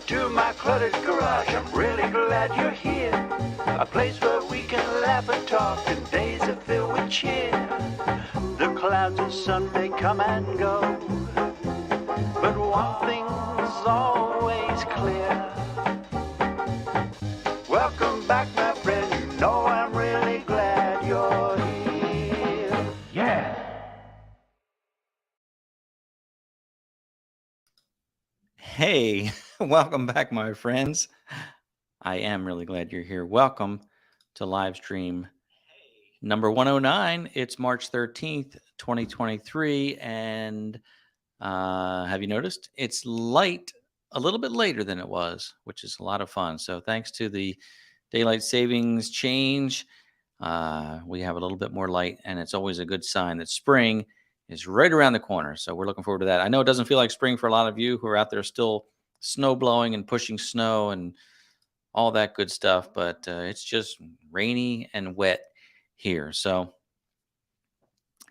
to my cluttered garage. I'm really glad you're here. A place where we can laugh and talk and days are filled with cheer. The clouds of sun may come and go, but one thing's always clear. Welcome back, my friend. You know I'm really glad you're here. Yeah. Hey, welcome back, my friends. I am really glad you're here. Welcome to Livestream number 109. It's March 13th, 2023. And have you noticed? It's light, a little bit later than it was, which is a lot of fun. So thanks to the daylight savings change, we have a little bit more light, and it's always a good sign that spring is right around the corner. So we're looking forward to that. I know it doesn't feel like spring for a lot of you who are out there still snow blowing and pushing snow and all that good stuff, but it's just rainy and wet here. So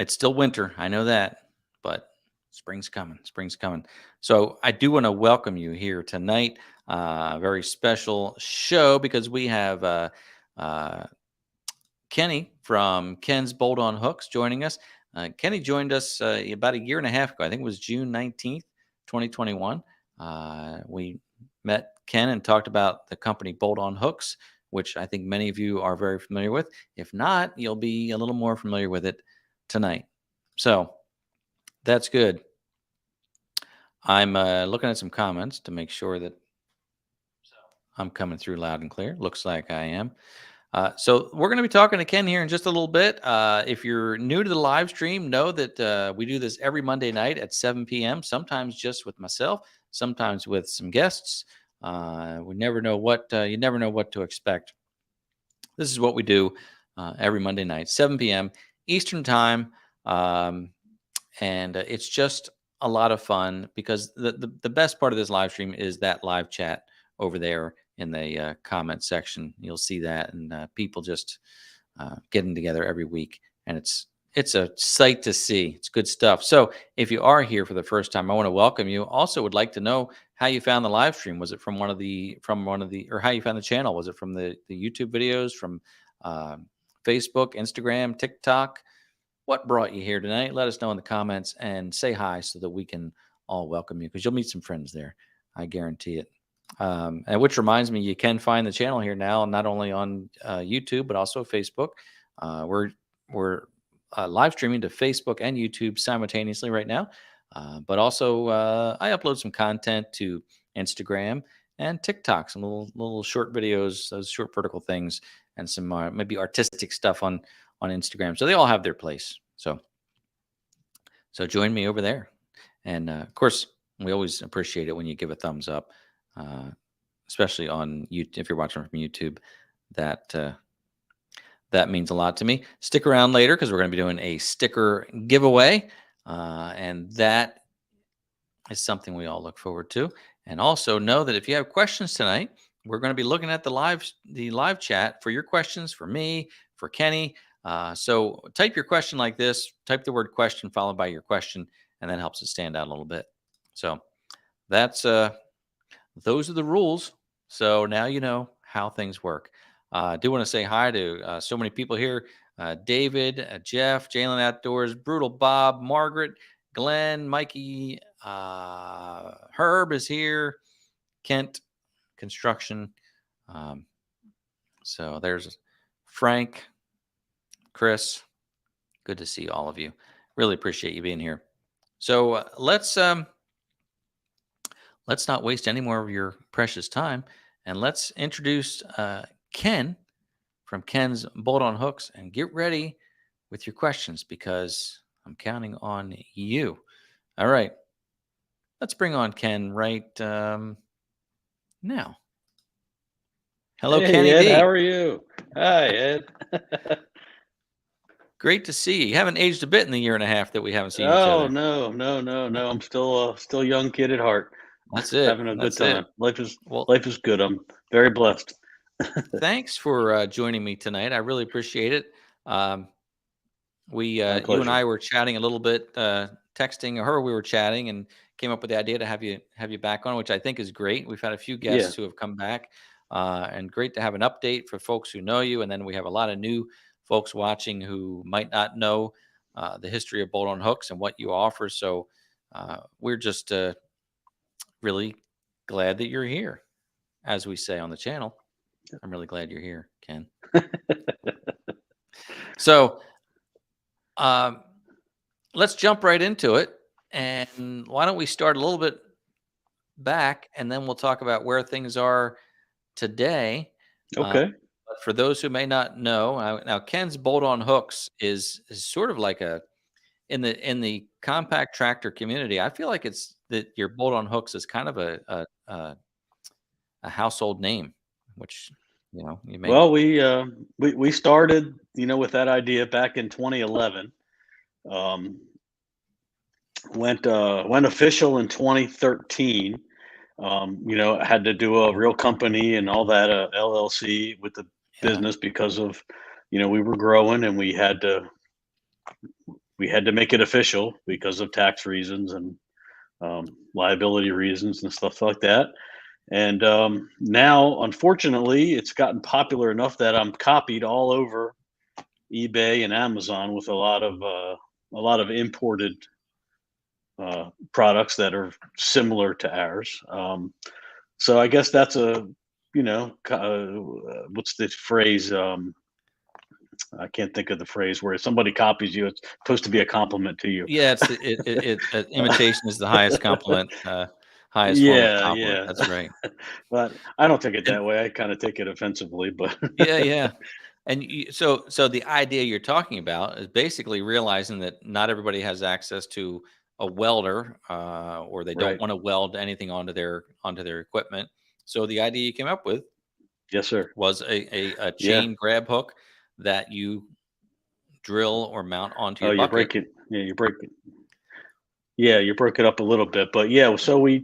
it's still winter. I know that, but spring's coming. Spring's coming. So I do want to welcome you here tonight. A very special show because we have Kenny from Ken's Bolt on Hooks joining us. Kenny joined us about a year and a half ago. I think it was June 19th, 2021. We met Ken and talked about the company Bolt on Hooks, which I think many of you are very familiar with. If not, you'll be a little more familiar with it tonight. So that's good. I'm looking at some comments to make sure that I'm coming through loud and clear. Looks like I am. So we're going to be talking to Ken here in just a little bit. If you're new to the live stream, know that we do this every Monday night at 7 p.m., sometimes just with myself, sometimes with some guests. We never know what you never know what to expect. This is what we do every Monday night, 7 p.m. Eastern time. And it's just a lot of fun because the best part of this live stream is that live chat over there in the comment section. You'll see that, and people just getting together every week, and it's a sight to see. It's good stuff. So if you are here for the first time, I want to welcome you. Also would like to know how you found the live stream. Was it from one of the or how you found the channel? Was it from the YouTube videos, from Facebook, Instagram, TikTok? What brought you here tonight? Let us know in the comments and say hi so that we can all welcome you, because you'll meet some friends there. I guarantee it. And which reminds me, you can find the channel here now, not only on YouTube, but also Facebook. We're live streaming to Facebook and YouTube simultaneously right now. But also I upload some content to Instagram and TikTok, some little short videos, those short vertical things, and some maybe artistic stuff on Instagram. So they all have their place. So join me over there. And of course, we always appreciate it when you give a thumbs up, especially on YouTube. If you're watching from YouTube, that means a lot to me. Stick around later because we're going to be doing a sticker giveaway. And that is something we all look forward to. And also know that if you have questions tonight, we're going to be looking at the live chat for your questions, for me, for Kenny. So type your question like this, type the word question followed by your question, and that helps it stand out a little bit. So that's, those are the rules. So now you know how things work. I do want to say hi to so many people here. David, Jeff, Jalen Outdoors, Brutal Bob, Margaret, Glenn, Mikey, Herb is here, Kent Construction. So there's Frank, Chris. Good to see all of you. Really appreciate you being here. So let's not waste any more of your precious time, and let's introduce Ken from Ken's Bolt on Hooks, and get ready with your questions because I'm counting on you. All right, let's bring on Ken right now. Hello, hey, Kenny Ed, D. how are you? Hi, Ed. Great to see you. You haven't aged a bit in the year and a half that we haven't seen each other. Oh, no. I'm still a young kid at heart. That's it. Having a good time. Life is good. I'm very blessed. Thanks for joining me tonight. I really appreciate it. you and I were chatting a little bit, texting her. We were chatting and came up with the idea to have you back on, which I think is great. We've had a few guests who have come back, and great to have an update for folks who know you. And then we have a lot of new folks watching who might not know the history of bolt-on hooks and what you offer. So we're just really glad that you're here, as we say on the channel. I'm really glad you're here, Ken. So let's jump right into it. And why don't we start a little bit back, and then we'll talk about where things are today. Okay. But for those who may not know, now Ken's bolt-on hooks is sort of like in the compact tractor community. I feel like it's that your bolt-on hooks is kind of a household name, which you may. Well, we started with that idea back in 2011. Went official in 2013. Had to do a real company and all that, LLC with the business because of, we were growing and we had to make it official because of tax reasons and liability reasons and stuff like that. And now, unfortunately, it's gotten popular enough that I'm copied all over eBay and Amazon with a lot of imported products that are similar to ours. So I guess that's what's the phrase? I can't think of the phrase where somebody copies you. It's supposed to be a compliment to you. Yeah, imitation is the highest compliment. Highest form of compliment. That's right. But I don't take it that way. I kind of take it offensively, but yeah. And so the idea you're talking about is basically realizing that not everybody has access to a welder, or they don't want to weld anything onto their equipment. So the idea you came up with, yes, sir, was a chain grab hook that you drill or mount onto your bucket. You break it. Yeah, you break it. Yeah, you broke it up a little bit, but yeah. So we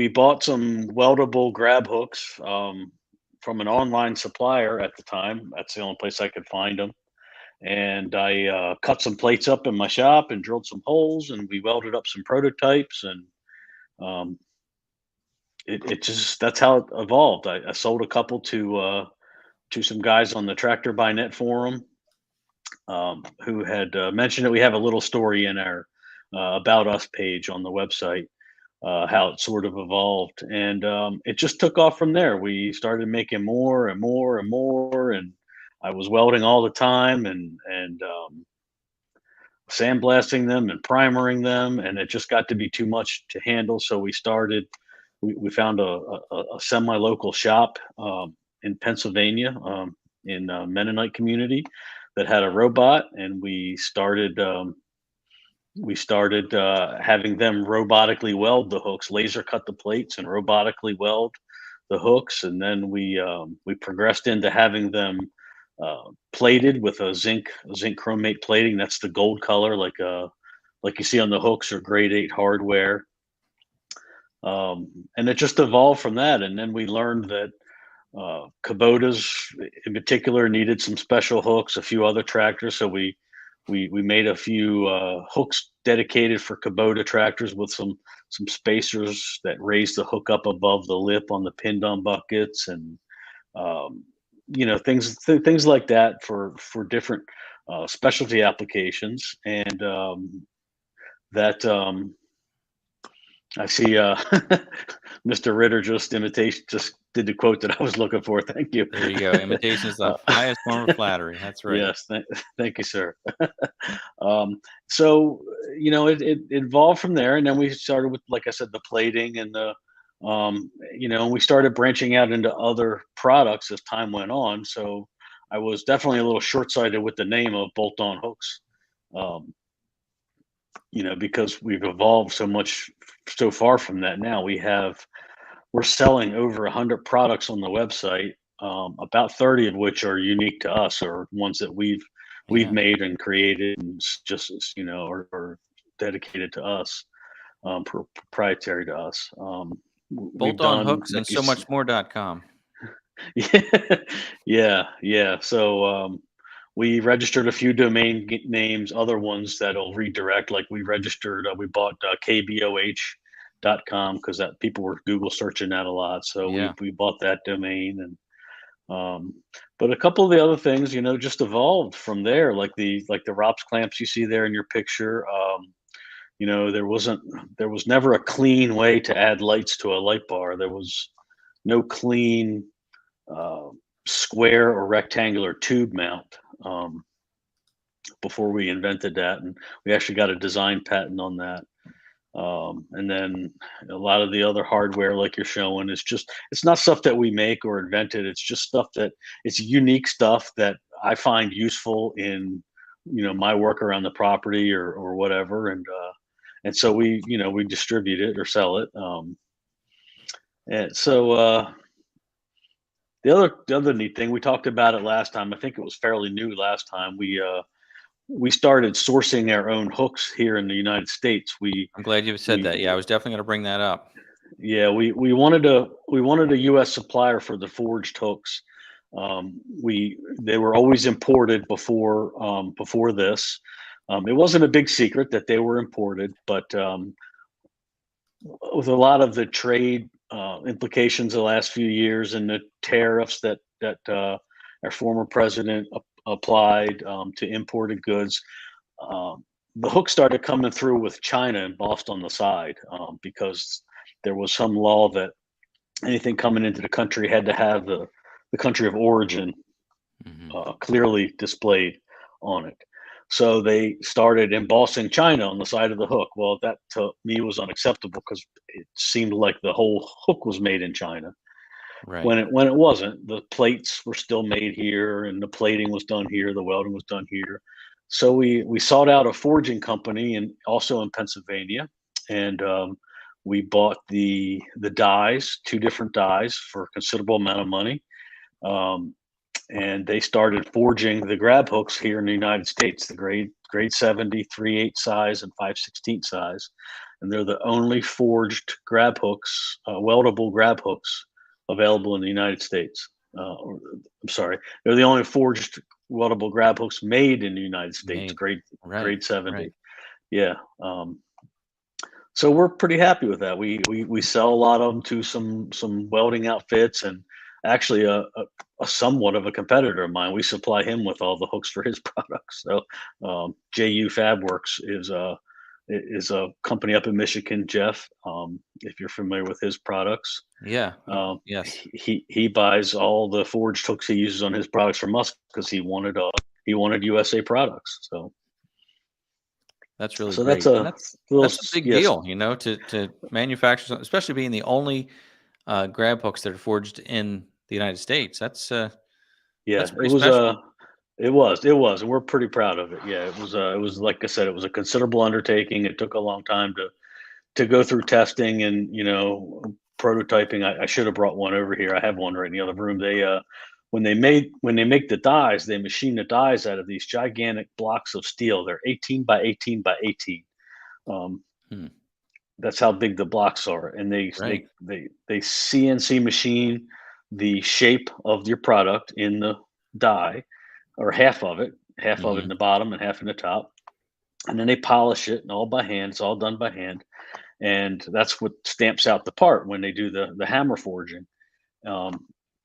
bought some weldable grab hooks from an online supplier at the time. That's the only place I could find them. And I cut some plates up in my shop and drilled some holes, and we welded up some prototypes, and that's how it evolved. I sold a couple to some guys on the Tractor by Net forum who had mentioned that we have a little story in our About Us page on the website, how it sort of evolved. And it just took off from there. We started making more and more and more, and I was welding all the time and sandblasting them and primering them, and it just got to be too much to handle. So we found a semi-local shop in Pennsylvania, in a Mennonite community, that had a robot, and we started having them robotically weld the hooks, laser cut the plates and robotically weld the hooks. And then we progressed into having them plated with a zinc chromate plating. That's the gold color, like you see on the hooks or grade 8 hardware. And it just evolved from that. And then we learned that Kubotas in particular needed some special hooks, a few other tractors. So we made a few hooks dedicated for Kubota tractors with some spacers that raised the hook up above the lip on the pinned on buckets, and things like that for different specialty applications. And I see Mr. Ritter just did the quote that I was looking for. Thank you. There you go. Imitation is the highest form of flattery. That's right. Yes. Thank you, sir. So, it evolved from there. And then we started with, like I said, the plating and we started branching out into other products as time went on. So I was definitely a little short-sighted with the name of bolt-on hooks. Because we've evolved so far from that. Now we're selling over 100 products on the website, about 30 of which are unique to us, or ones that we've made and created, and just are dedicated to us, proprietary to us. Bolt-on hooks and so much more.com. Yeah. So we registered a few domain names, other ones that'll redirect. Like we registered, we bought kboh.com because that people were Google searching that a lot. So Yeah. we bought that domain, and but a couple of the other things, just evolved from there. Like the ROPS clamps you see there in your picture. There was never a clean way to add lights to a light bar. There was no clean uh, square or rectangular tube mount before we invented that, and we actually got a design patent on that. And then a lot of the other hardware, like you're showing, it's not stuff that we make or invented. It's just stuff that it's unique stuff that I find useful in my work around the property or whatever, and so we distribute it or sell it. And so the other neat thing, we talked about it last time. I think it was fairly new last time. We started sourcing our own hooks here in the United States. I'm glad you said that. Yeah, I was definitely going to bring that up. Yeah, we wanted a U.S. supplier for the forged hooks. They were always imported before this. It wasn't a big secret that they were imported, but with a lot of the trade implications of the last few years and the tariffs that our former president applied to imported goods, the hook started coming through with China embossed on the side because there was some law that anything coming into the country had to have the country of origin clearly displayed on it. So they started embossing China on the side of the hook. Well, that to me was unacceptable because it seemed like the whole hook was made in China. Right. When it wasn't. The plates were still made here, and the plating was done here, the welding was done here. So we sought out a forging company, and also in Pennsylvania, and we bought the dies, 2 different dies, for a considerable amount of money. And they started forging the grab hooks here in the United States, the grade 70, 3/8 size and 5/16 size. And they're the only forged grab hooks, weldable grab hooks available in the United States. I'm sorry, they're the only forged weldable grab hooks made in the United States, grade 70. Right. Yeah. So we're pretty happy with that. We sell a lot of them to some welding outfits, and actually a somewhat of a competitor of mine. We supply him with all the hooks for his products. So JU Fabworks is a company up in Michigan, Jeff. If you're familiar with his products. Yeah. Yes. He buys all the forged hooks he uses on his products from us because he wanted USA products. So that's really so great. that's a big deal, to manufacture, especially being the only grab hooks that are forged in the United States. That's pretty special. It was, and we're pretty proud of it. Yeah, it was like I said, it was a considerable undertaking. It took a long time to go through testing and prototyping. I should have brought one over here. I have one right in the other room. They when they make the dies, they machine the dies out of these gigantic blocks of steel. They're 18 by 18 by 18. That's how big the blocks are, and they CNC machine the shape of your product in the die, or half of it in the bottom and half in the top, and then they polish it, and all by hand. It's all done by hand, and that's what stamps out the part when they do the hammer forging.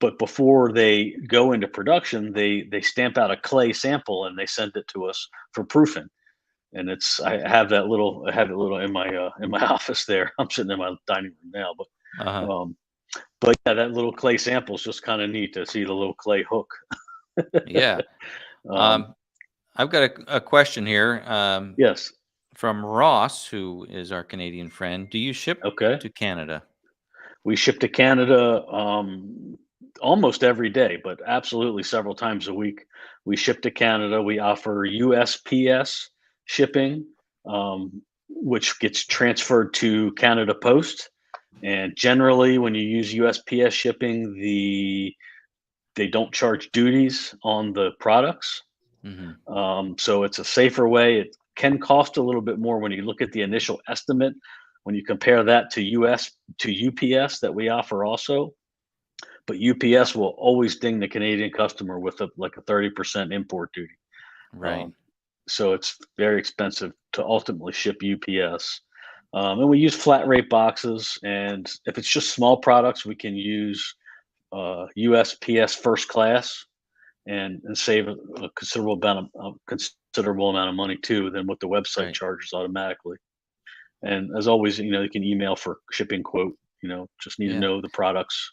But before they go into production, they stamp out a clay sample and they send it to us for proofing. And I have it little in my office there. I'm sitting in my dining room now, but yeah, that little clay sample is just kind of neat to see the little clay hook. Yeah. I've got a question here. Yes. From Ross, who is our Canadian friend. Do you ship to Canada? We ship to Canada almost every day, but absolutely several times a week. We ship to Canada. We offer USPS shipping, which gets transferred to Canada Post. And generally, when you use USPS shipping, they don't charge duties on the products. So it's a safer way. It can cost a little bit more when you look at the initial estimate. When you compare that to UPS that we offer also, but UPS will always ding the Canadian customer with like a 30% import duty. Right. So it's very expensive to ultimately ship UPS. And we use flat rate boxes. And if it's just small products, we can use USPS first class and save a considerable amount of money too than what the website Right. charges automatically. And as always, you can email for shipping quote. Just need to Yeah. know the products.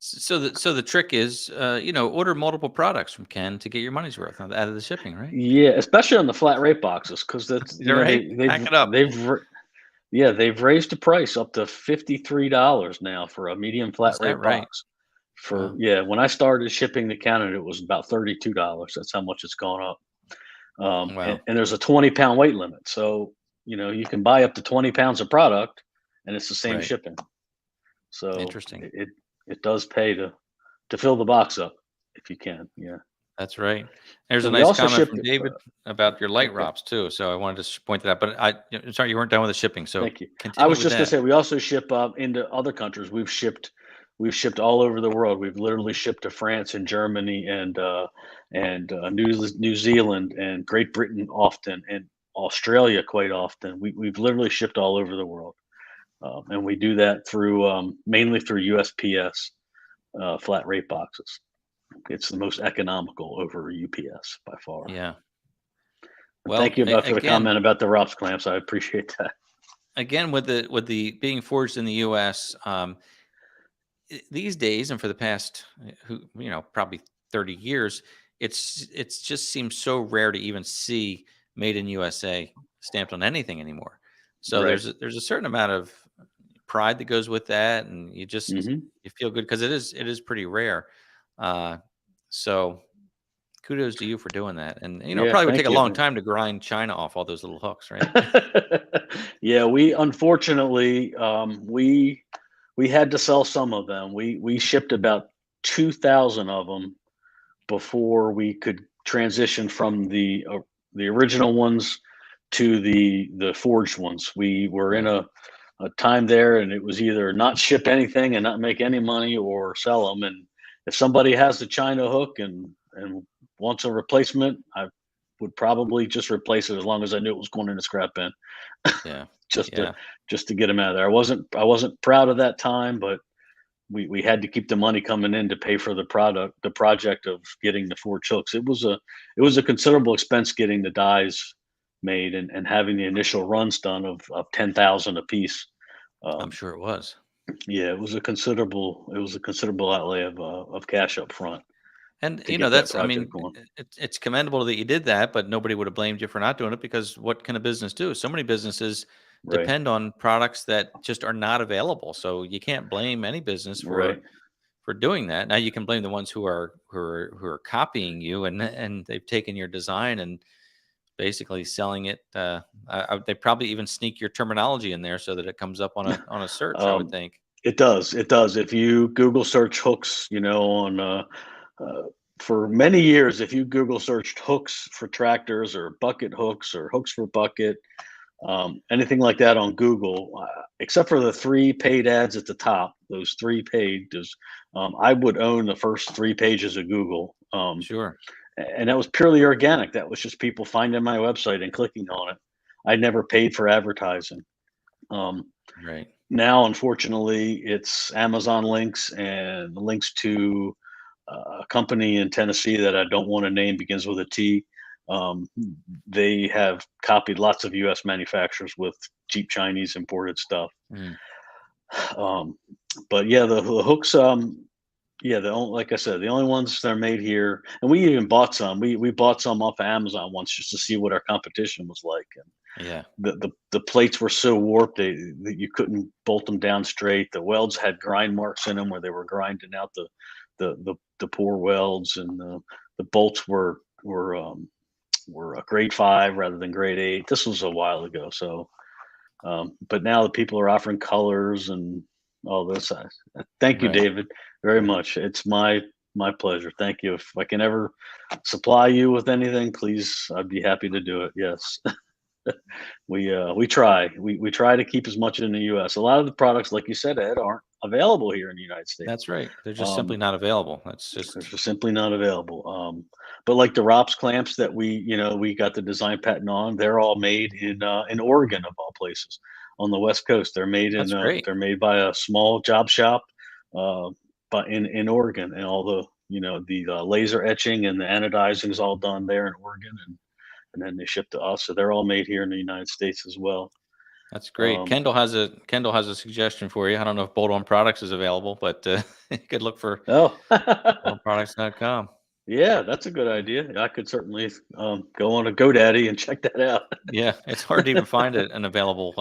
So the trick is, order multiple products from Ken to get your money's worth out of the shipping, right? Yeah, especially on the flat rate boxes, because that's You're right. Pack it up. they've raised the price up to $53 now for a medium flat Is that rate right? box. Wow. When I started shipping to Canada, it was about $32. That's how much it's gone up. Wow. And there's a 20-pound weight limit, so you can buy up to 20 pounds of product, and it's the same Right. shipping. So Interesting. it does pay to fill the box up if you can. Yeah. That's right. There's a And we nice also comment shipped. from David about your light Okay. ROPS too. So I wanted to point that out. But sorry, you weren't done with the shipping. So Thank you. I continue was with just gonna that. say we also ship into other countries. We've shipped all over the world. We've literally shipped to France and Germany and New Zealand and Great Britain often, and Australia quite often. We've literally shipped all over the world, and we do that through mainly through USPS flat rate boxes. It's the most economical over UPS by far. Yeah. And Well, thank you for the again, comment about the ROPS clamps. I appreciate that. with the being forged in the U.S. These days, and for the past, probably 30 years, it's just seems so rare to even see "Made in USA" stamped on anything anymore. So Right. there's a certain amount of pride that goes with that, and you Hmm. feel good because it is pretty rare. So kudos to you for doing that, and it Yeah, probably would take thank a long you. time to grind China off all those little hooks, right? Yeah, we unfortunately we had to sell some of them. We shipped about 2,000 of them before we could transition from the original ones to the forged ones. We were in Right. a time there, and it was either not ship anything and not make any money, or sell them. And if somebody has the China hook and wants a replacement, I would probably just replace it as long as I knew it was going in a scrap bin, Yeah. just to Yeah. get them out of there. I wasn't proud of that time, but we had to keep the money coming in to pay for the project of getting the forged hooks. It was a considerable expense getting the dies made and having the initial runs done of 10,000 a piece. I'm Um, sure it was. yeah, it was a considerable outlay of cash up front And to get that project going. it's commendable that you did that, but nobody would have blamed you for not doing it because what can a business do? So many businesses Right, depend on products that just are not available. So you can't blame any business right. for doing that. Now you can blame the ones who are copying you and they've taken your design and basically selling it. They probably even sneak your terminology in there so that it comes up on a search, I would Um, think. it does. It does. If you Google search hooks, on uh, for many years, if you Google searched hooks for tractors or bucket hooks or hooks for bucket, anything like that on Google, except for the 3 paid ads at the top, those 3 paid, I would own the first 3 pages of Google. Sure. And that was purely organic. That was just people finding my website and clicking on it. I never paid for advertising. Um, Right. Now, unfortunately, it's Amazon links and links to a company in Tennessee that I don't want to name, begins with a T. Um, they have copied lots of U.S. manufacturers with cheap Chinese imported stuff. Mm. Um, but yeah, the hooks. Yeah, like I said, the only ones that are made here, and we even bought some. We bought some off of Amazon once just to see what our competition was like. And Yeah. the plates were so warped that you couldn't bolt them down straight. The welds had grind marks in them where they were grinding out the poor welds, and the bolts were a grade 5 rather than grade 8. This was a while ago, so but now the people are offering colors and all this. Thank you, Right. David, very much. It's my pleasure. Thank you. If I can ever supply you with anything, please, I'd be happy to do it. Yes. We try to keep as much in the U.S. A lot of the products, like you said, Ed, available here in the United States. That's right. They're just simply not available. That's They're just just simply not available. But like the ROPS clamps that we got the design patent on, they're all made in Oregon of all places, on the West Coast. that's great. They're made by a small job shop, but in Oregon, and all the laser etching and the anodizing is all done there in Oregon, and then they ship to us. So they're all made here in the United States as well. That's great. Um, Kendall has a suggestion for you. I don't know if Bolt On Products is available, but you could look for oh, boltonproducts.com. yeah, that's a good idea. I could certainly go on a GoDaddy and check that out. Yeah, it's hard to even find an available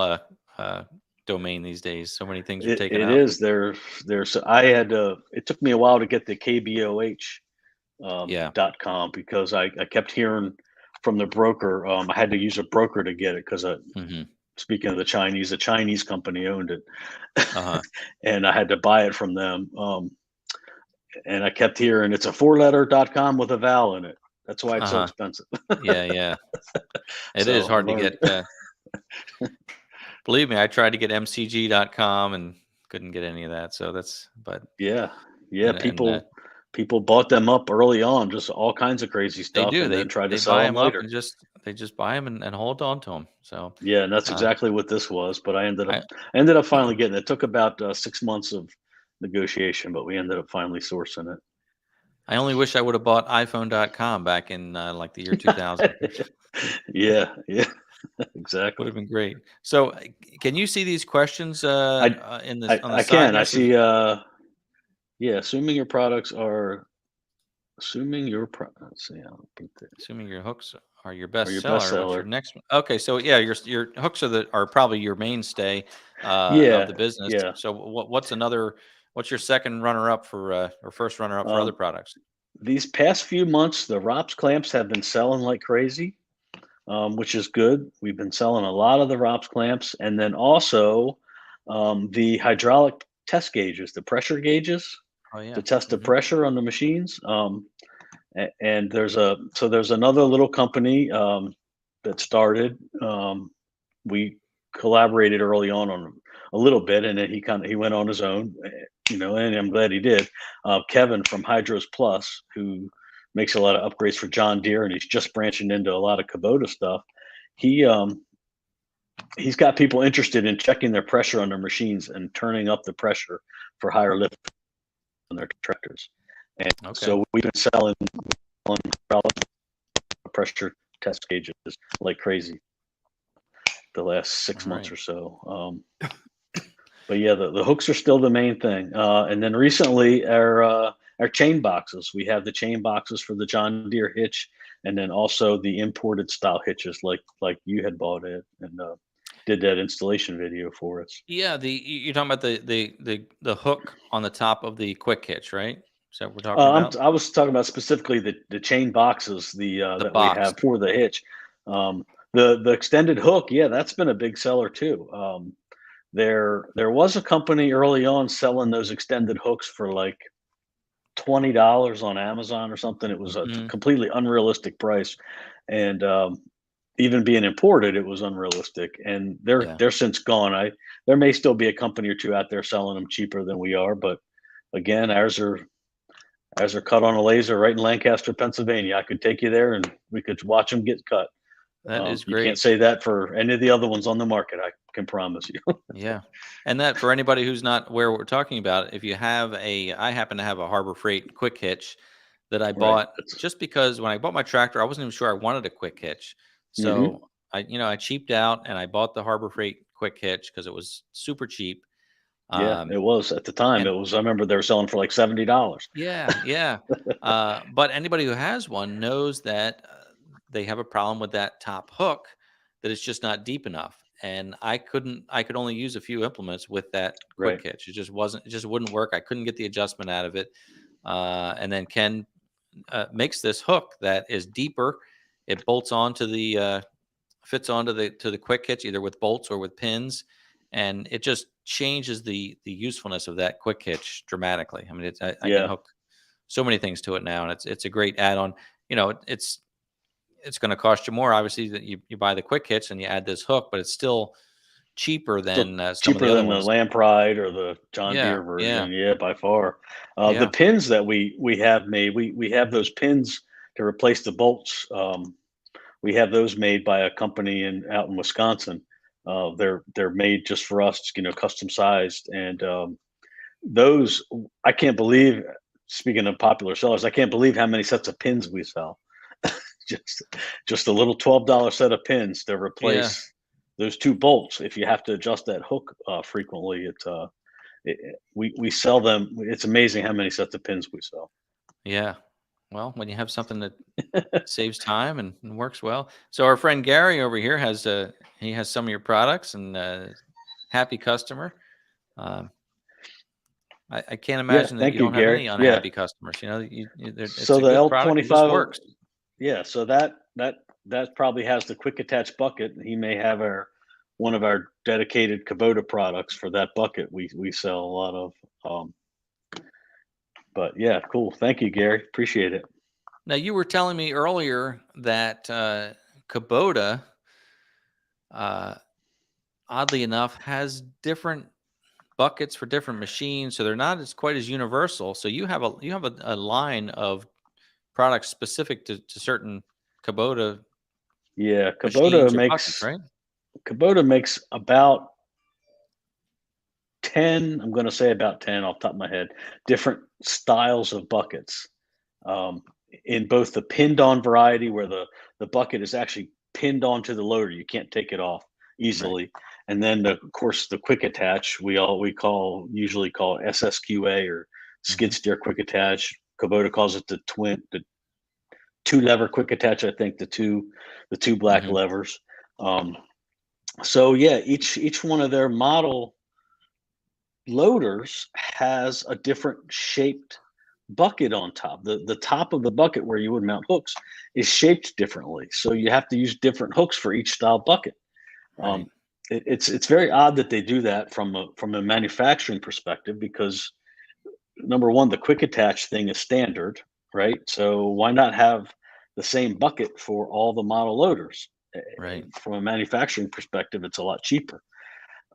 domain these days. So many things are taken It out. is. There's I had it took me a while to get the KBOH Yeah. .com, because I kept hearing from the broker. I had to use a broker to get it, because Hmm. speaking of the Chinese company owned it, Uh-huh. and I had to buy it from them. And I kept hearing it's a 4-letter .com with a vowel in it. That's why it's so Uh-huh. expensive. Yeah, yeah. It is So I hard to learned. get. Believe me, I tried to get MCG.com and couldn't get any of that. So but Yeah, yeah. and People bought them up early on, just all kinds of crazy they stuff, do. and then tried to They sell buy them them up later. and they just buy them and hold on to them. So Yeah, and that's uh, exactly what this was. But I I ended up finally getting it. It took about 6 months of negotiation, but we ended up finally sourcing I only wish I would have bought iPhone.com back in like the year 2000. it. Yeah, yeah, Would exactly. have been great. So, can you see these questions I in this on the I side can. I here? see. Yeah, assuming your products are let's see. I'll put that, Assuming your hooks are your are best your best seller, what's your seller. next one? Okay, so yeah, your hooks are probably your mainstay of Yeah, the business. yeah. So what's your second runner up for or first runner up for other Um, products? these past few months, the ROPS clamps have been selling like crazy, which is good. We've been selling a lot of the ROPS clamps, and then also the hydraulic test gauges, the pressure gauges Oh to yeah. test the Hmm. pressure on the machines. And there's another little company that started. We collaborated early on a little bit, and then he went on his own, and I'm glad he did. Kevin from Hydros Plus, who makes a lot of upgrades for John Deere, and he's just branching into a lot of Kubota stuff. He he's got people interested in checking their pressure on their machines and turning up the pressure for higher lift on their tractors. And Okay. so we've been selling pressure test gauges like crazy the last six All months right. or so. But yeah, the hooks are still the main thing. And then recently, our chain boxes. We have the chain boxes for the John Deere hitch, and then also the imported style hitches, like you had bought it and did that installation video for us. Yeah, you're talking about the hook on the top of the quick hitch, right? Is that what we're talking about? I was talking about specifically the chain boxes, The that we box. have for the hitch. The extended hook, yeah, that's been a big seller too. There was a company early on selling those extended hooks for like $20 on Amazon or something. It was a Hmm. completely unrealistic price, and even being imported, it was unrealistic. And Yeah. they're since gone. There may still be a company or two out there selling them cheaper than we are, but again, ours are cut on a laser right in Lancaster, Pennsylvania. I could take you there and we could watch them get cut. That is You can't great. say that for any of the other ones on the market. I can promise you. Yeah. And that for anybody who's not aware what we're talking about, if you have I happen to have a Harbor Freight quick hitch that I Right. bought just because when I bought my tractor, I wasn't even sure I wanted a quick hitch. Hmm. So I cheaped out and I bought the Harbor Freight quick hitch because it was super cheap. Yeah, it Um, was at the time. and It was. I remember they were selling for like $70. yeah, yeah. But anybody who has one knows that they have a problem with that top hook, that it's just not deep enough. And I could only use a few implements with that quick Right. hitch. It just wouldn't work. I couldn't get the adjustment out of it. And then Ken makes this hook that is deeper. It bolts onto fits onto the quick hitch either with bolts or with pins, and it just changes the usefulness of that quick hitch dramatically. I mean, I can Yeah. hook so many things to it now, and it's a great add-on. It's going to cost you more, obviously, that you buy the quick hitch and you add this hook, but it's still cheaper than some of cheaper the other than the ones. Lampride or the John Yeah, Deere yeah, version. Yeah, by far. The yeah. pins that we have made, we have those pins to replace the bolts. We have those made by a company out in Wisconsin. They're made just for us, custom sized, and those I can't believe. Speaking of popular sellers, I can't believe how many sets of pins we sell. just just a little $12 set of pins to Yeah, replace those two bolts. If you have to adjust that hook frequently, we sell them. It's amazing how many sets of pins we sell. yeah. Well, when you have something that saves time and works well. So our friend Gary over here he has some of your products and happy customer. Um, I can't Yeah, imagine that you thank you, don't have Gary. any Yeah. unhappy customers. It's So a the good product. It just L25, works. yeah. So that probably has the quick attach bucket. He may have one of our dedicated Kubota products for that bucket. We sell a lot of. Um, but yeah, cool. Thank you, Gary. Appreciate it. Now you were telling me earlier that Kubota, uh, oddly enough, has different buckets for different machines, so they're not as quite as universal. So you have a line of products specific to certain Kubota Yeah, machines or buckets, right? Kubota makes about 10. I'm going to say about 10 off the top of my head, different styles of buckets. Um, in both the pinned on variety, where the bucket is actually pinned onto the loader, you can't take it off Right. easily. And then of course the quick attach, we usually call SSQA or skid Hmm. steer quick attach. Kubota calls it the two lever quick attach. I think the two black Hmm. levers. Um, so yeah, each one of their model loaders has a different shaped bucket on top. The top of the bucket where you would mount hooks is shaped differently. So you have to use different hooks for each style bucket. Right. Um, it's very odd that they do that from a manufacturing perspective, because number one, the quick attach thing is standard, right? So why not have the same bucket for all the model loaders? Right. From a manufacturing perspective, it's a lot cheaper.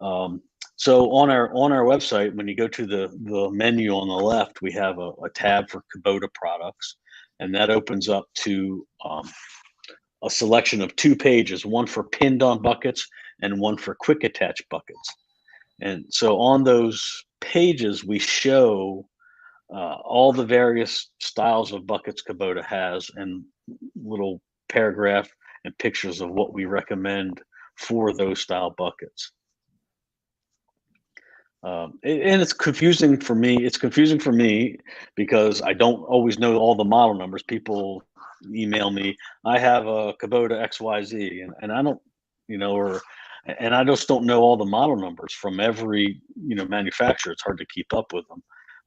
Um, so on our website, when you go to the menu on the left, we have a tab for Kubota products, and that opens up to a selection of 2 pages, one for pinned on buckets and one for quick attach buckets. And so on those pages, we show all the various styles of buckets Kubota has, and little paragraph and pictures of what we recommend for those style buckets. And it's confusing for me. It's confusing for me because I don't always know all the model numbers. People email me, I have a Kubota XYZ, and I don't, and I just don't know all the model numbers from every, manufacturer. It's hard to keep up with them.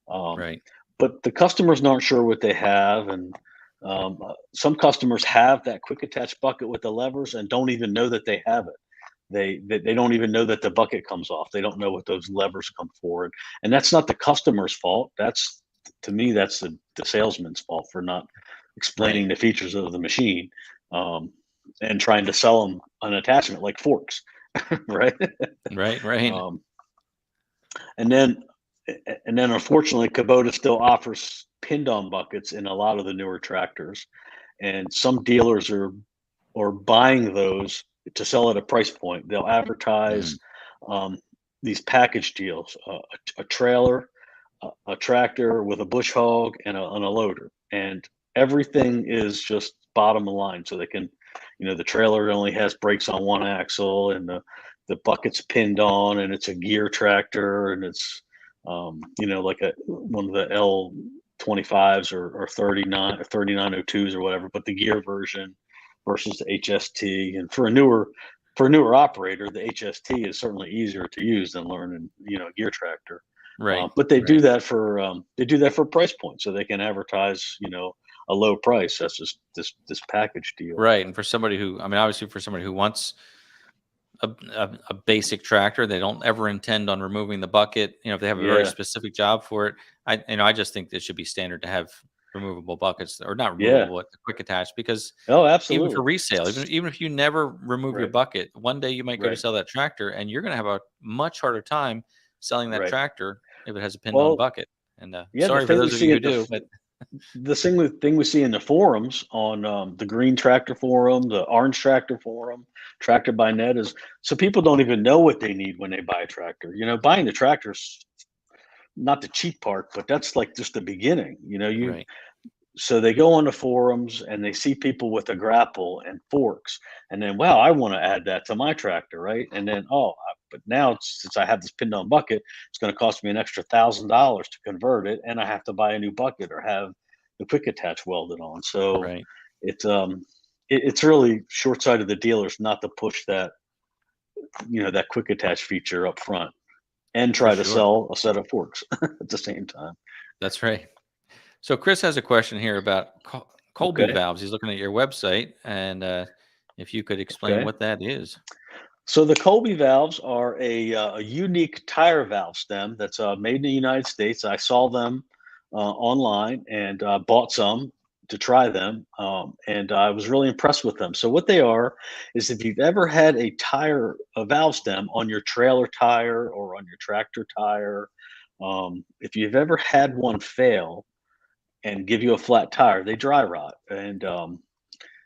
Um, Right. but the customers aren't sure what they have, and some customers have that quick attach bucket with the levers and don't even know that they have it. They don't even know that the bucket comes off. They don't know what those levers come forward, and that's not the customer's fault. That's, to me, that's the salesman's fault for not Right. explaining the features of the machine, and trying to sell them an attachment like forks, right? Right. Right. um, and then unfortunately, Kubota still offers pinned on buckets in a lot of the newer tractors, and some dealers are buying those to sell at a price point. They'll advertise Hmm. these package deals: a trailer, a tractor with a bush hog, and a loader, and everything is just bottom line. So they can, the trailer only has brakes on one axle, and the bucket's pinned on, and it's a gear tractor, and it's like one of the L25s or 3902s or whatever, but the gear version versus the HST. And for a newer operator, the HST is certainly easier to use than learning, a gear tractor. Right. But they do Right. that for price point, so they can advertise, a low price. That's just this package deal. Right. And for somebody who, I mean, obviously, for somebody who wants a basic tractor, they don't ever intend on removing the bucket. If they have a very Yeah, specific job for it, I just think it should be standard to have removable buckets, or not Yeah. removable, but the quick attach, because Oh, even absolutely. for resale, even if you never remove your Right. bucket, one day you might go to Right. sell that tractor, and you're going to have a much harder time selling that Right. tractor if it has a pinned on Well, bucket. And yeah, the sorry for thing we those of see you who at the do, but thing we see in the forums on the green tractor forum, the orange tractor forum, Tractor by Net, is so people don't even know what they need when they buy a tractor. Buying the tractor's not the cheap part, but that's like just the beginning. right, So they go on the forums and they see people with a grapple and forks, and then, wow, I want to add that to my tractor, right? And then, but now since I have this pinned on bucket, it's going to cost me an extra $1,000 to convert it, and I have to buy a new bucket or have the quick attach welded on. So right. it's really short sighted of the dealers not to push that quick attach feature up front and For try to sure. sell a set of forks at the same time. That's right. So Chris has a question here about Colby Okay. valves. He's looking at your website, and if you could explain Okay. what that is. So the Colby valves are a unique tire valve stem that's made in the United States. I saw them online and bought some to try them, and I was really impressed with them. So what they are is, if you've ever had a valve stem on your trailer tire or on your tractor tire, if you've ever had one fail and give you a flat tire, they dry rot. And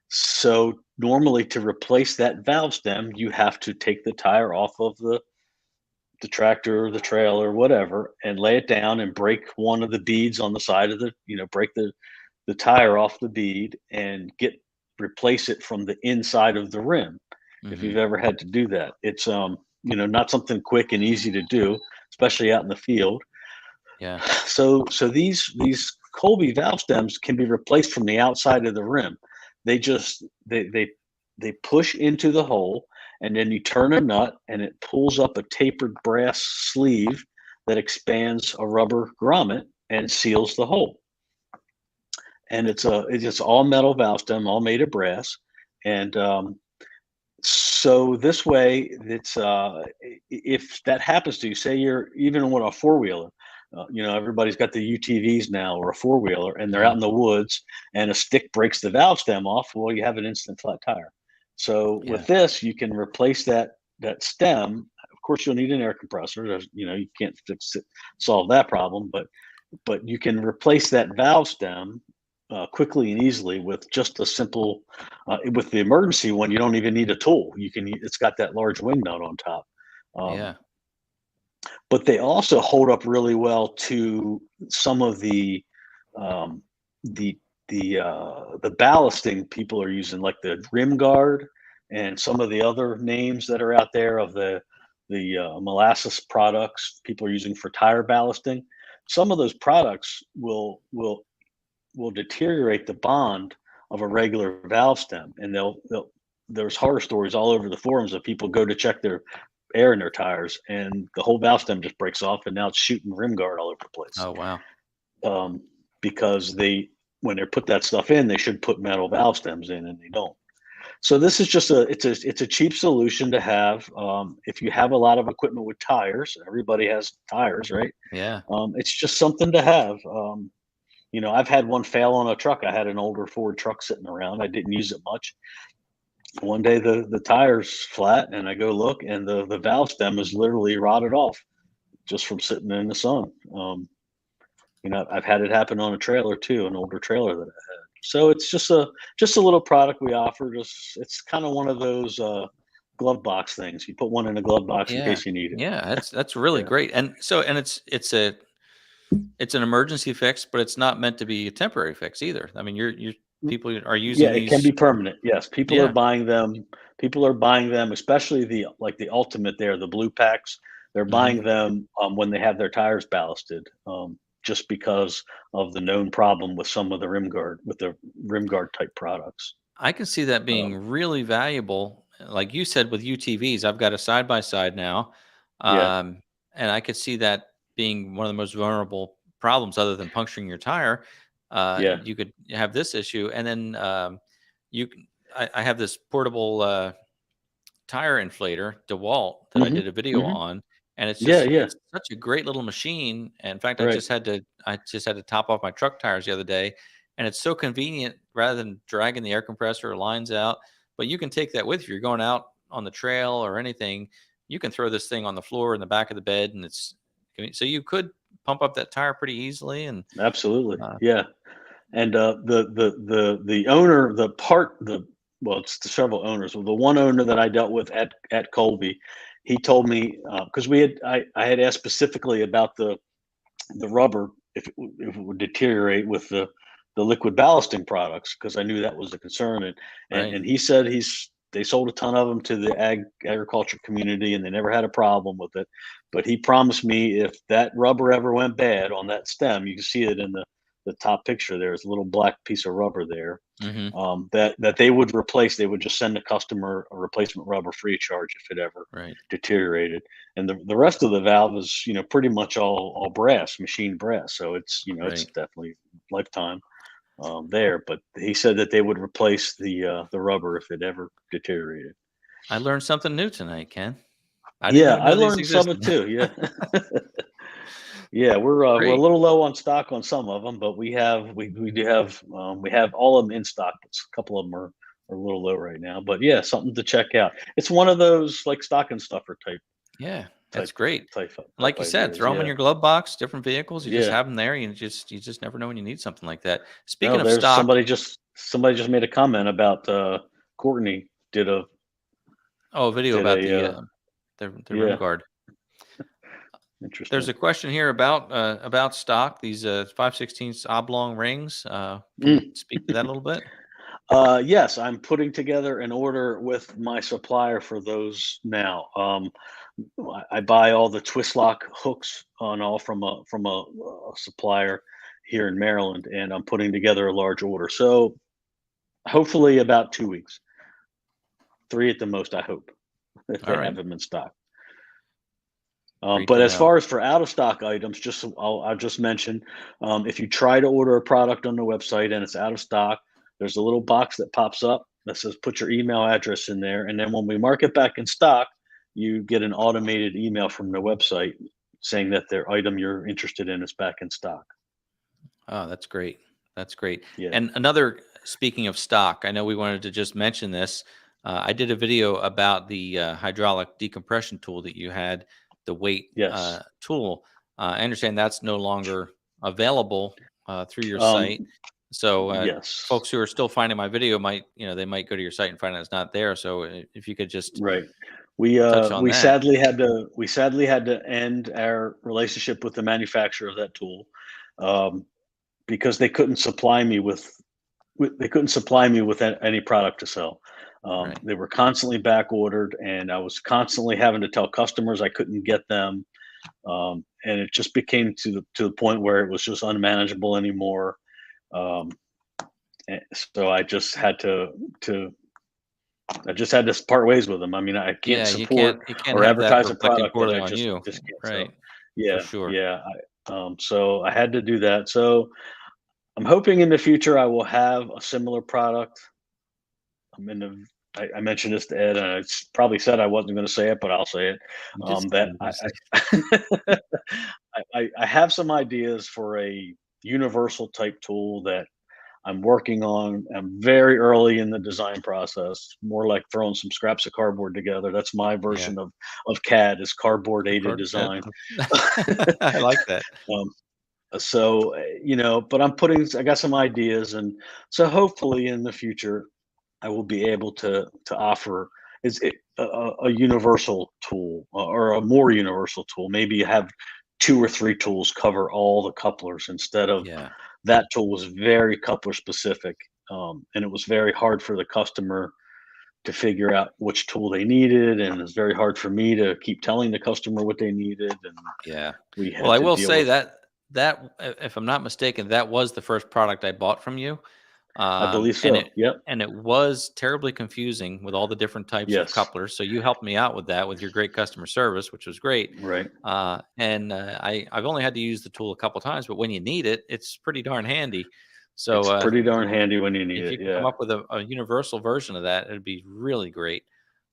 so normally, to replace that valve stem, you have to take the tire off of the tractor, the trailer, whatever, and lay it down and break one of the beads on the side of break the tire off the bead and replace it from the inside of the rim. If Hmm. you've ever had to do that, it's not something quick and easy to do, especially out in the field. Yeah. So these Colby valve stems can be replaced from the outside of the rim. They just they push into the hole, and then you turn a nut and it pulls up a tapered brass sleeve that expands a rubber grommet and seals the hole. And it's just all metal valve stem, all made of brass. And so this way, if that happens to you, say you're even on a four-wheeler, everybody's got the UTVs now, or a four-wheeler, and they're out Hmm. in the woods, and a stick breaks the valve stem off. Well, you have an instant flat tire. So Yeah. with this, you can replace that stem. Of course, you'll need an air compressor. You can't solve that problem, but you can replace that valve stem quickly and easily with just a simple. With the emergency one, you don't even need a tool. It's got that large wing nut on top. Um, Yeah. but they also hold up really well to some of um, the the ballasting people are using, like the rim guard and some of the other names that are out there of the molasses products people are using for tire ballasting. Some of those products will deteriorate the bond of a regular valve stem, and there's horror stories all over the forums of people go to check their air in their tires, and the whole valve stem just breaks off, and now it's shooting rim guard all over the place. Oh, wow. Because when they put that stuff in, they should put metal valve stems in, and they don't. So this is just it's a cheap solution to have. If you have a lot of equipment with tires, everybody has tires, right? Yeah. It's just something to have. I've had one fail on a truck. I had an older Ford truck sitting around. I didn't use it much. One day the tire's flat, and I go look, and the valve stem is literally rotted off just from sitting in the sun. I've had it happen on a trailer too, an older trailer that I had. So it's just a little product we offer. It's kind of one of those glove box things. You put one in a glove box in Yeah. case you need it. Yeah. That's really Yeah. great. And so, and it's an emergency fix, but it's not meant to be a temporary fix either. I mean, you're people are Yeah, using it can these. be permanent. Yes, people are Yeah. buying them. People are buying them, especially the ultimate there, the blue packs. They're Hmm. buying them when they have their tires ballasted, just because of the known problem with the rim guard type products. I can see that being Um, really valuable. Like you said, with UTVs, I've got a side by side now. yeah, And I could see that being one of the most vulnerable problems, other than puncturing your tire. yeah. You could have this issue. And then you can, I have this portable tire inflator, DeWalt, that I Hmm. did a video Hmm. on. And Yeah, yeah. it's such a great little machine. And in fact, Right. I just had to top off my truck tires the other day, and it's so convenient rather than dragging the air compressor lines out. But you can take that with you. You're going out on the trail or anything. You can throw this thing on the floor in the back of the bed, and so you could pump up that tire pretty easily. And Absolutely. Yeah. And the owner, it's the several owners. Well, the one owner that I dealt with at Colby, he told me, because I had asked specifically about the rubber, if it would deteriorate with the liquid ballasting products, because I knew that was a concern. And he said they sold a ton of them to the agriculture community, and they never had a problem with it. But he promised me if that rubber ever went bad on that stem, you can see it in the top picture. There's a little black piece of rubber there. That they would replace. They would just send the customer a replacement rubber free of charge if it ever deteriorated. And the rest of the valve is, pretty much all brass, machined brass. So it's, it's definitely lifetime there. But he said that they would replace the rubber if it ever deteriorated. I learned something new tonight, Ken. I learned something too. Yeah. Yeah, we're a little low on stock on some of them, but we do have all of them in stock. But a couple of them are a little low right now. But yeah, something to check out. It's one of those like stocking stuffer type. Yeah, that's great. Type like you said, throw them in your glove box. Different vehicles, you just have them there. You just never know when you need something like that. Speaking of stock, somebody just made a comment about Courtney did a video about the rim guard. Interesting. There's a question here about stock. These 5/16 oblong rings. Can you speak to that a little bit? Yes, I'm putting together an order with my supplier for those now. I buy all the twist lock hooks on all from a supplier here in Maryland, and I'm putting together a large order. So hopefully about 2 weeks, 3 at the most. I hope if they have them in stock. But as far as for out of stock items, I'll just mention, if you try to order a product on the website and it's out of stock, there's a little box that pops up that says put your email address in there, and then when we mark it back in stock, you get an automated email from the website saying that their item you're interested in is back in stock. Oh, that's great. That's great. Yeah. And speaking of stock, I know we wanted to just mention this. I did a video about the hydraulic decompression tool that you had. The weight tool. I understand that's no longer available through your site. So folks who are still finding my video might go to your site and find out it's not there. So if you could just we sadly had to end our relationship with the manufacturer of that tool because they couldn't supply me with any product to sell. They were constantly back ordered, and I was constantly having to tell customers I couldn't get them. And it just became to the point where it was just unmanageable anymore. So I just had to part ways with them. I mean, I can't support or advertise a product that I just can't sell. Yeah, for sure. Yeah. So I had to do that. So I'm hoping in the future I will have a similar product. I mentioned this to Ed, and I probably said I wasn't going to say it, but I'll say it. I have some ideas for a universal type tool that I'm working on. I'm very early in the design process, more like throwing some scraps of cardboard together. That's my version of CAD, is cardboard aided design. I like that. So, but I got some ideas, and so hopefully in the future I will be able to offer a universal tool or a more universal tool. Maybe you have 2 or 3 tools cover all the couplers instead of that tool was very coupler specific. And it was very hard for the customer to figure out which tool they needed. And it's very hard for me to keep telling the customer what they needed. And I will say that if I'm not mistaken, that was the first product I bought from you. I believe so. And it was terribly confusing with all the different types of couplers. So you helped me out with that with your great customer service, which was great. Right. I've only had to use the tool a couple times, but when you need it, it's pretty darn handy. So it's pretty darn handy when you need it. If you can come up with a universal version of that, it'd be really great.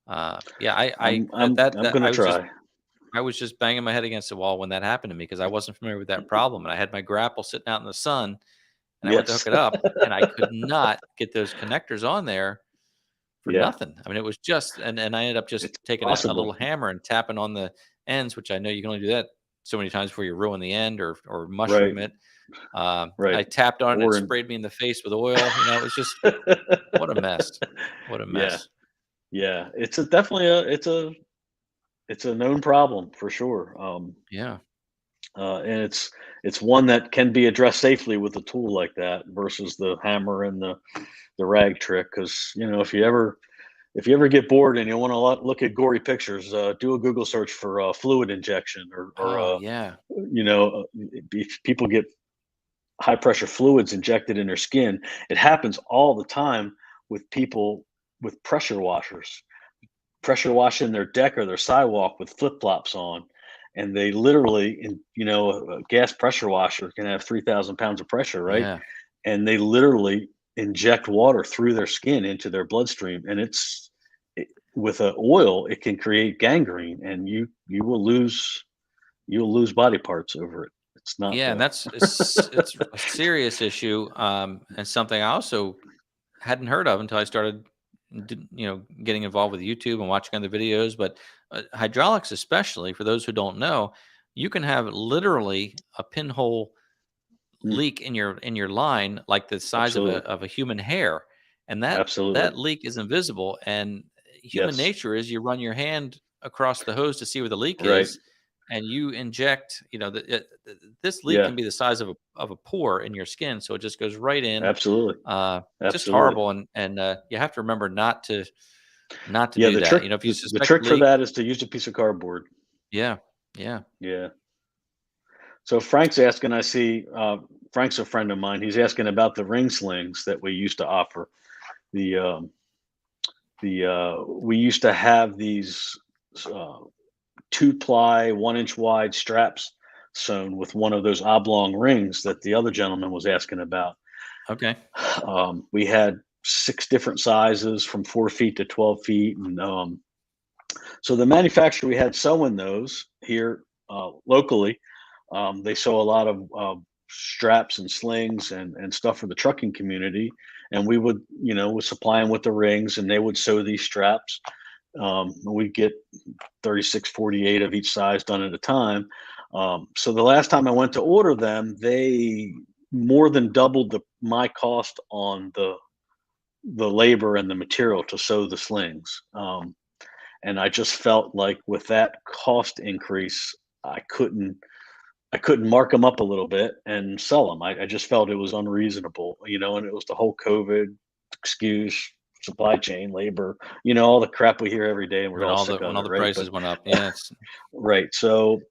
I'm going to try. I was just banging my head against the wall when that happened to me because I wasn't familiar with that problem, and I had my grapple sitting out in the sun. and I went to Yes. hook it up, and I could not get those connectors on there for Yeah. nothing. I mean, it was just, and I ended up just It's taking a little possible. hammer and tapping on the ends, which I know you can only do that so many times before you ruin the end or Right. mushroom it. I Right. tapped on it, and it Or in sprayed me in the face with oil. You know, it was just what a mess. What a Yeah. mess. Yeah. It's definitely it's a known problem for sure. Yeah. And it's one that can be addressed safely with a tool like that versus the hammer and the rag trick. Because if you ever get bored and you want to look at gory pictures, do a Google search for fluid injection or Oh, yeah. if people get high pressure fluids injected in their skin, it happens all the time with people with pressure washing their deck or their sidewalk with flip flops on, and they literally, a gas pressure washer can have 3,000 pounds of pressure, right? Yeah. And they literally inject water through their skin into their bloodstream, and with a oil, it can create gangrene, and you'll lose body parts over it. It's not Yeah, and it's a serious issue, and something I also hadn't heard of until I started, getting involved with YouTube and watching other videos. But hydraulics, especially for those who don't know, you can have literally a pinhole Mm, leak in your line like the size absolutely, of a human hair, and absolutely, that leak is invisible. And human yes, nature is you run your hand across the hose to see where the leak right, is, and you inject. This leak yeah, can be the size of a pore in your skin, so it just goes right in. absolutely, Just absolutely. horrible, and you have to remember not to Yeah, do that. If you the suspect a trick for leak, that is to use a piece of cardboard. yeah, yeah, Yeah. So Frank's asking, I see, Frank's a friend of mine. He's asking about the ring slings that we used to offer. The we used to have these uh, 2-ply, 1 inch wide straps sewn with one of those oblong rings that the other gentleman was asking about. okay, We had 6 different sizes from 4 feet to 12 feet, and so the manufacturer we had sewing those here locally. They sew a lot of straps and slings and stuff for the trucking community, and we would supply them with the rings, and they would sew these straps. We'd get 36, 48 of each size done at a time. So the last time I went to order them, they more than doubled my cost on the labor and the material to sew the slings. And I just felt like with that cost increase, I couldn't I couldn't mark them up a little bit and sell them. I just felt it was unreasonable, and it was the whole COVID excuse, supply chain, labor, all the crap we hear every day, and we're when all all sick the of it, right? But prices went up, yeah, it's right, so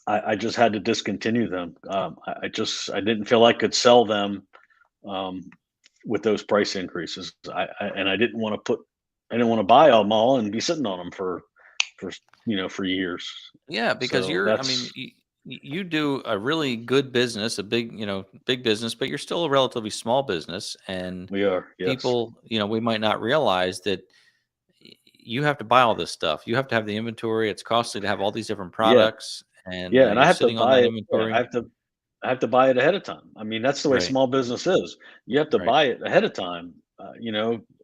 I just had to discontinue them. I didn't feel I could sell them um, with those price increases. I didn't want to buy them all and be sitting on them for years. yeah, because So you're I mean, that's you do a really good business, a big business, but you're still a relatively small business, and we are, yes, people, we might not realize that you have to buy all this stuff. You have to have the inventory. It's costly to have all these different yeah. products, and Yeah, and I you're have to sitting on buy that it. Yeah, inventory. I have to buy it ahead of time. I mean, that's the way Right, small business is. You have to right, buy it ahead of time.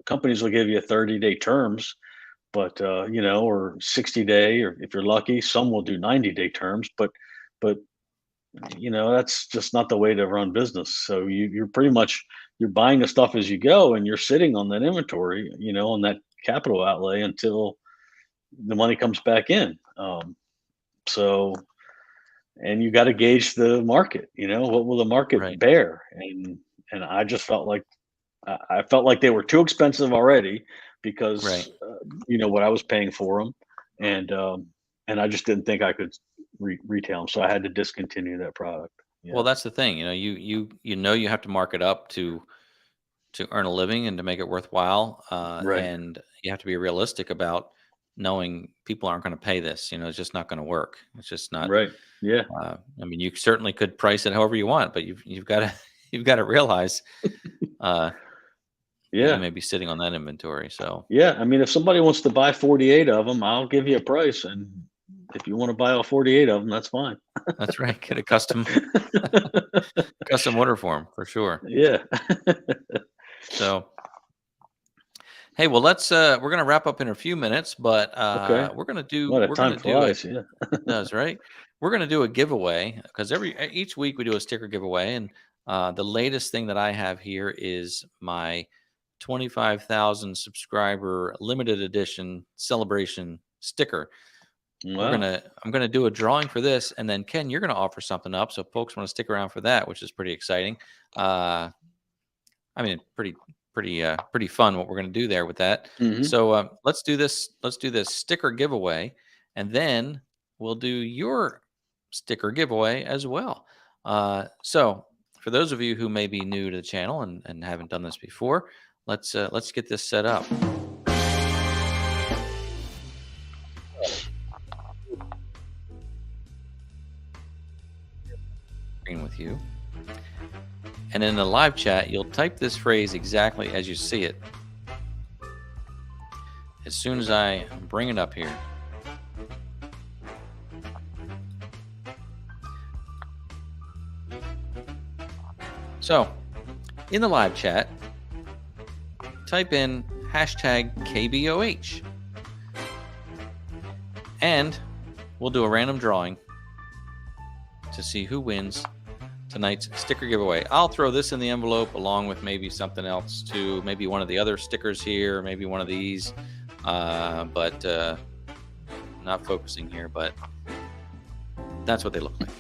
Companies will give you 30-day terms, but or 60-day, or if you're lucky, some will do 90-day terms. But that's just not the way to run business. So you're pretty much you're buying the stuff as you go, and you're sitting on that inventory, on that capital outlay until the money comes back in. So and you got to gauge the market. What will the market right, bear? And I just felt like I felt like they were too expensive already right. because what I was paying for them, and I just didn't think I could retail them, so I had to discontinue that product. Yeah, Well, that's the thing. You have to mark it up to earn a living and to make it worthwhile. right, And you have to be realistic about knowing people aren't going to pay this. It's just not going to work. It's just not. right, yeah, I mean, you certainly could price it however you want, but you've got to you've got to realize uh, you yeah, may be sitting on that inventory. So yeah. I mean, if somebody wants to buy 48 of them, I'll give you a price, and if you want to buy all 48 of them, that's fine. That's right. Get a custom order form for sure. Yeah. So, hey, well, we're gonna wrap up in a few minutes, but Okay. we're gonna do Well, that time flies. Yeah. It does, right? We're gonna do a giveaway because each week we do a sticker giveaway, and the latest thing that I have here is my 25,000 subscriber limited edition celebration sticker. Wow. I'm gonna do a drawing for this, and then Ken, you're gonna offer something up, so folks want to stick around for that, which is pretty exciting. I mean, pretty fun what we're gonna do there with that. Mhm. So let's do this. Let's do this sticker giveaway, and then we'll do your sticker giveaway as well. So for those of you who may be new to the channel and haven't done this before, let's get this set up. With you, and in the live chat you'll type this phrase exactly as you see it as soon as I bring it up here. So in the live chat, type in hashtag KBOH and we'll do a random drawing to see who wins tonight's sticker giveaway. I'll throw this in the envelope along with maybe something else too, maybe one of the other stickers here, maybe one of these, but not focusing here, but that's what they look like.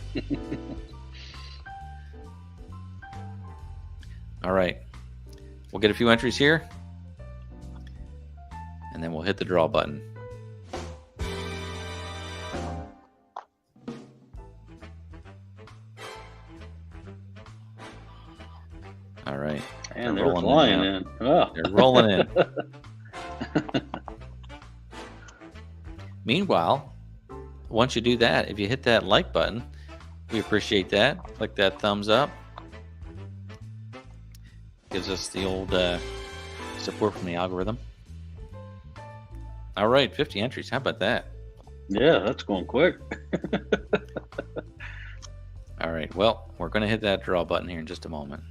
All right, we'll get a few entries here and then we'll hit the draw button. All right. And they're flying in. Oh. They're rolling in. Meanwhile, once you do that, if you hit that like button, we appreciate that. Click that thumbs up. Gives us the old support from the algorithm. All right, 50 entries. How about that? Yeah, that's going quick. All right. Well, we're going to hit that draw button here in just a moment.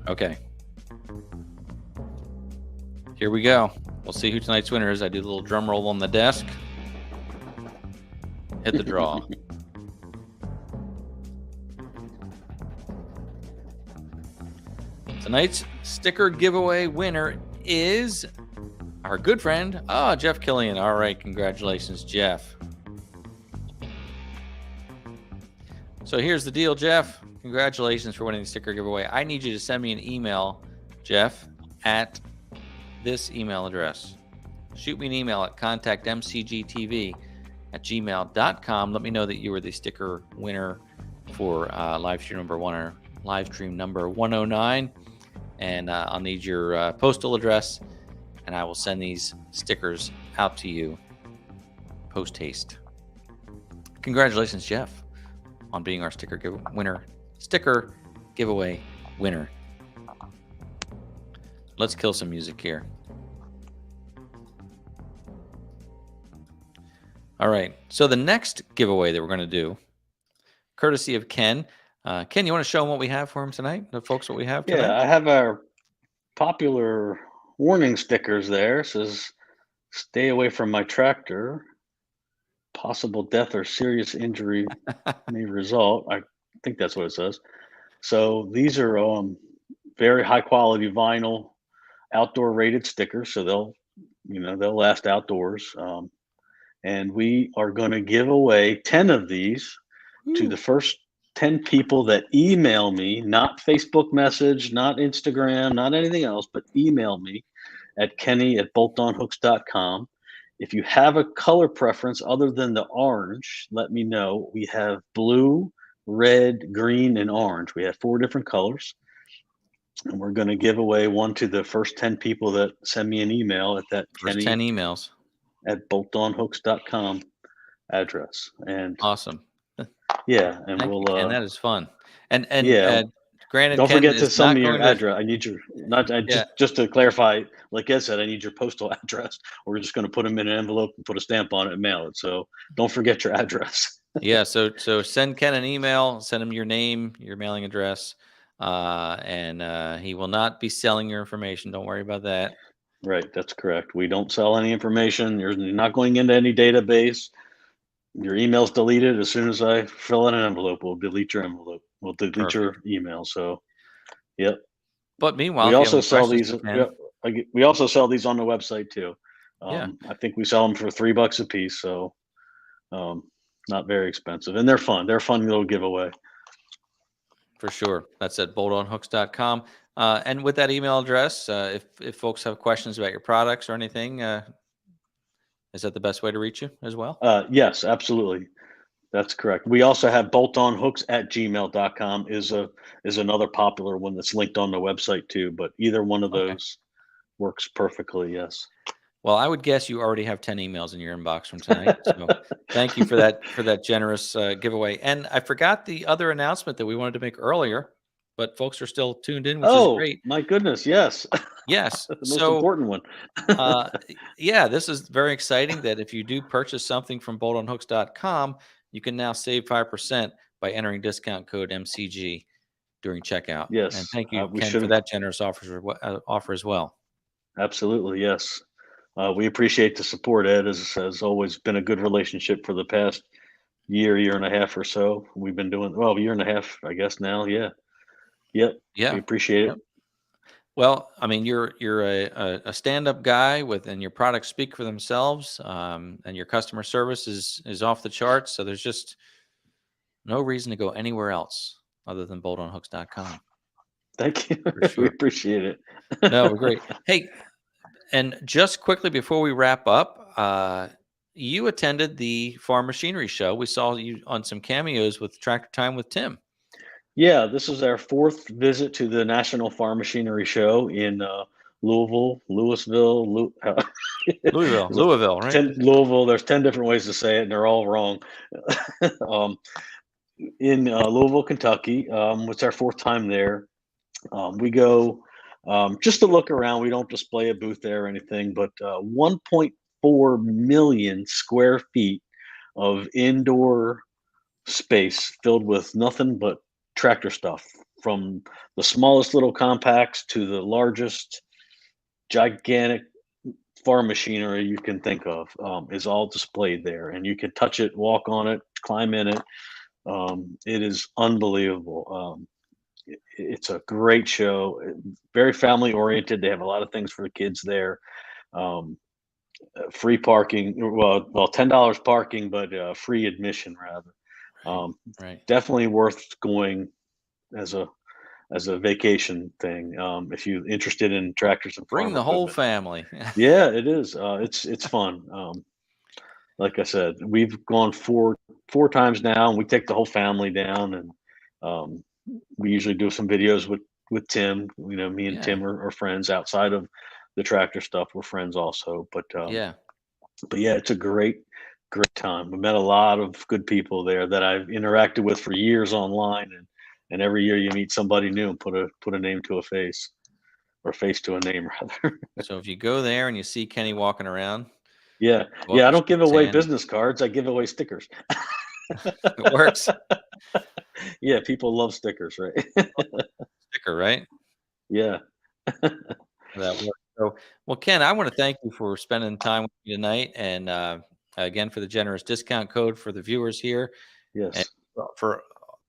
Okay. Here we go. We'll see who tonight's winner is. I do the little drum roll on the desk. Hit the draw. Tonight's sticker giveaway winner is our good friend, Jeff Killian. All right, congratulations, Jeff. So here's the deal, Jeff. Congratulations for winning the sticker giveaway. I need you to send me an email, Jeff, at this email address. Shoot me an email at contactmcgtv@gmail.com. Let me know that you were the sticker winner for live stream number 109. And I'll need your postal address, and I will send these stickers out to you post haste. Congratulations, Jeff, on being our sticker giveaway winner. Let's kill some music here. All right. So the next giveaway that we're going to do, courtesy of Ken. Ken, you want to show them what we have for him tonight? The folks what we have tonight? Yeah, I have our popular warning stickers there. It says, "Stay away from my tractor. Possible death or serious injury may result." I think that's what it says. So these are very high quality vinyl, outdoor rated stickers. So they'll last outdoors. And we are going to give away 10 of these to the first 10 people that email me, not Facebook message, not Instagram, not anything else, but email me at kenny@boltonhooks.com. If you have a color preference other than the orange, let me know. We have blue, red, green, and orange. We have 4 different colors. And we're going to give away one to the first 10 people that send me an email at that First 10 emails at boltonhooks.com address. And awesome. yeah, and and that is fun. And yeah. Granted, Don't Ken forget to is send not me your going to. address. I need your not Yeah, just to clarify. Like Ed said, I need your postal address. We're just going to put them in an envelope and put a stamp on it and mail it. So don't forget your address. yeah. So send Ken an email. Send him your name, your mailing address, and he will not be selling your information. Don't worry about that. Right, that's correct. We don't sell any information. You're not going into any database. Your email's deleted as soon as I fill in an envelope. We'll delete your envelope. We'll delete Perfect. your email. So, yep. But meanwhile, We if you have also any sell questions these. for Ken, We also sell these on the website too. yeah, I think we sell them for $3 a piece. So, um, not very expensive, and they're fun. They're a fun little giveaway. for sure. That's at boltonhooks.com. And with that email address, if folks have questions about your products or anything, is that the best way to reach you as well? Yes, absolutely. That's correct. We also have boltonhooks@gmail.com is another popular one that's linked on the website too. But either one of Okay. those works perfectly. Yes. Well, I would guess you already have 10 emails in your inbox from tonight. So thank you for that generous giveaway. And I forgot the other announcement that we wanted to make earlier, but folks are still tuned in, which is Oh great. my goodness! Yes, Yes. the most So important one. yeah, this is very exciting that if you do purchase something from boltonhooks.com, you can now save 5% by entering discount code MCG during checkout. And Yes, thank you, we Ken, for should that generous offer as well. absolutely yes. We appreciate the support. Ed has always been a good relationship for the past year and a half or so. We've been doing well, a year and a half, I guess now. Yeah. Yep. We Yeah. appreciate it. Yep. Well, I mean, you're a stand-up guy and your products speak for themselves, and your customer service is off the charts. So there's just no reason to go anywhere else other than boltonhooks.com Thank you. for We sure. appreciate it. No, we're great. Hey, and just quickly before we wrap up, you attended the Farm Machinery Show. We saw you on some cameos with Tractor Time with Tim. Yeah, this is our fourth visit to the National Farm Machinery Show in Louisville, Louisville, there's Louisville, right? 10 Louisville. There's 10 different ways to say it, and they're all wrong. um, in Louisville, Kentucky. It's our fourth time there. We go just to look around. We don't display a booth there or anything, but 1.4 million square feet of indoor space filled with nothing but tractor stuff, from the smallest little compacts to the largest gigantic farm machinery you can think of, is all displayed there, and you can touch it, walk on it, climb in it. It is unbelievable. It's a great show, very family oriented. They have a lot of things for the kids there. Um, Free parking, well, $10 parking, but free admission rather. Right. Um, Right. Definitely worth going as a vacation thing, if you're interested in tractors and Bring farm the whole equipment. family. Yeah, it is. It's fun. Like I said, we've gone four times now, and we take the whole family down, and um, we usually do some videos with Tim. You know, me and Yeah. Tim are friends outside of the tractor stuff. We're friends also, Yeah. but yeah, it's a great time. We met a lot of good people there that I've interacted with for years online, and every year you meet somebody new and put a name to a face, or face to a name rather. So if you go there and you see Kenny walking around, Yeah, go up yeah. I and don't shake give his away hand. business cards. I give away stickers. It works. Yeah, people love stickers, right? Sticker, right? Yeah. That works. So, well, Ken, I want to thank you for spending time with me tonight, and again for the generous discount code for the viewers here, and Yes. for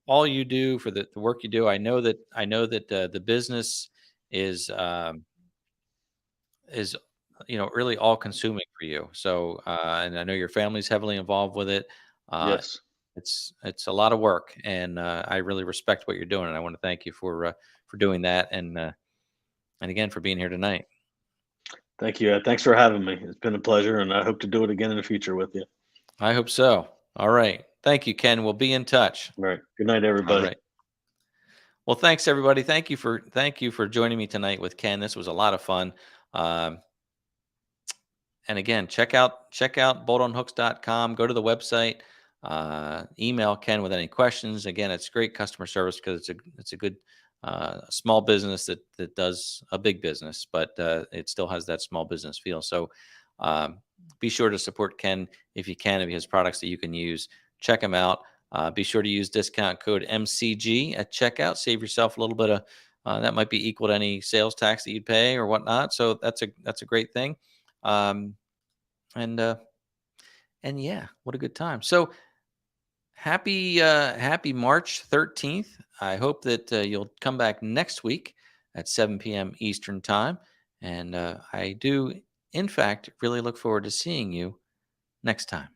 all you do, for the work you do. I know that the business is is really all consuming for you. So, and I know your family's heavily involved with it. Uh, Yes. it's a lot of work, and I really respect what you're doing, and I want to thank you for doing that, and again for being here tonight. Thank you. Thanks for having me. It's been a pleasure, and I hope to do it again in the future with you. I hope so. All right. Thank you, Ken. We'll be in touch. All right. Good night, All everybody. right. Well, thanks everybody. Thank you for joining me tonight with Ken. This was a lot of fun. Um, and again, check out boltonhooks.com. Go to the website. Email Ken with any questions. Again, it's great customer service because it's a good a small business that does a big business, but it still has that small business feel. So be sure to support Ken if you can. If he has products that you can use, check him out. Be sure to use discount code MCG at checkout. Save yourself a little bit of that might be equal to any sales tax that you'd pay or whatnot. So that's a great thing. And yeah, what a good time. So happy March 13th. I hope that you'll come back next week at 7 p.m. Eastern time. And I do, in fact, really look forward to seeing you next time.